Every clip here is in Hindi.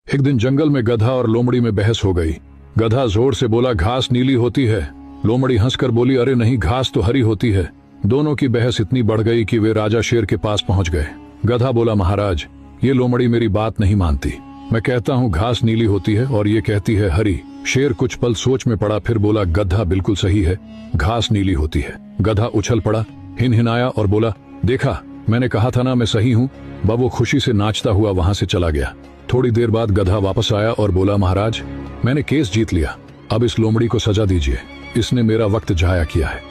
एक दिन जंगल में गधा और लोमड़ी में बहस हो गई। गधा जोर से बोला, घास नीली होती है। लोमड़ी हंसकर बोली, अरे नहीं, घास तो हरी होती है। दोनों की बहस इतनी बढ़ गई कि वे राजा शेर के पास पहुंच गए। गधा बोला, महाराज, ये लोमड़ी मेरी बात नहीं मानती। मैं कहता हूँ घास नीली होती है और ये कहती है हरी। शेर कुछ पल सोच में पड़ा, फिर बोला, गधा बिल्कुल सही है, घास नीली होती है। गधा उछल पड़ा, हिनहिनाया और बोला, देखा, मैंने कहा था ना मैं सही हूँ। वह वो खुशी से नाचता हुआ वहां से चला गया। थोड़ी देर बाद गधा वापस आया और बोला, महाराज, मैंने केस जीत लिया। अब इस लोमड़ी को सजा दीजिए, इसने मेरा वक्त जाया किया है।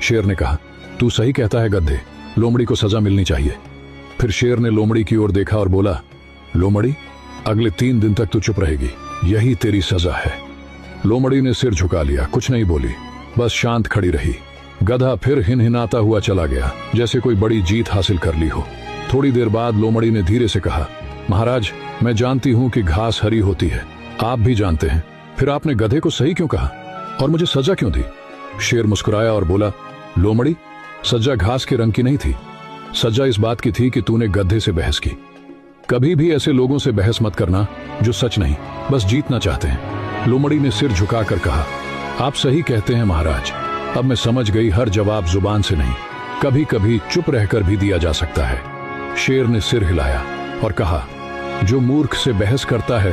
शेर ने कहा, तू सही कहता है गधे, लोमड़ी को सजा मिलनी चाहिए। फिर शेर ने लोमड़ी की ओर देखा और बोला, लोमड़ी, अगले 3 दिन तक तू चुप रहेगी, यही तेरी सजा है। लोमड़ी ने सिर झुका लिया, कुछ नहीं बोली, बस शांत खड़ी रही। गधा फिर हिनहिनाता हुआ चला गया, जैसे कोई बड़ी जीत हासिल कर ली हो। थोड़ी देर बाद लोमड़ी ने धीरे से कहा, महाराज, मैं जानती हूं कि घास हरी होती है, आप भी जानते हैं, फिर आपने गधे को सही क्यों कहा और मुझे सजा क्यों दी? शेर मुस्कुराया और बोला, लोमड़ी, सजा घास के रंग की नहीं थी, सजा इस बात की थी कि तूने गधे से बहस की। कभी भी ऐसे लोगों से बहस मत करना जो सच नहीं, बस जीतना चाहते हैं। लोमड़ी ने सिर झुकाकर कहा, आप सही कहते हैं महाराज, अब मैं समझ गई, हर जवाब जुबान से नहीं, कभी कभी चुप रहकर भी दिया जा सकता है। शेर ने सिर हिलाया और कहा, जो मूर्ख से बहस करता है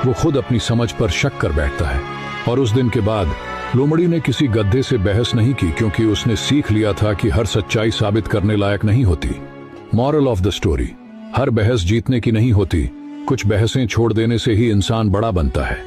वो खुद अपनी समझ पर शक कर बैठता है। और उस दिन के बाद लोमड़ी ने किसी गधे से बहस नहीं की, क्योंकि उसने सीख लिया था कि हर सच्चाई साबित करने लायक नहीं होती। मॉरल ऑफ द स्टोरी, हर बहस जीतने की नहीं होती, कुछ बहसें छोड़ देने से ही इंसान बड़ा बनता है।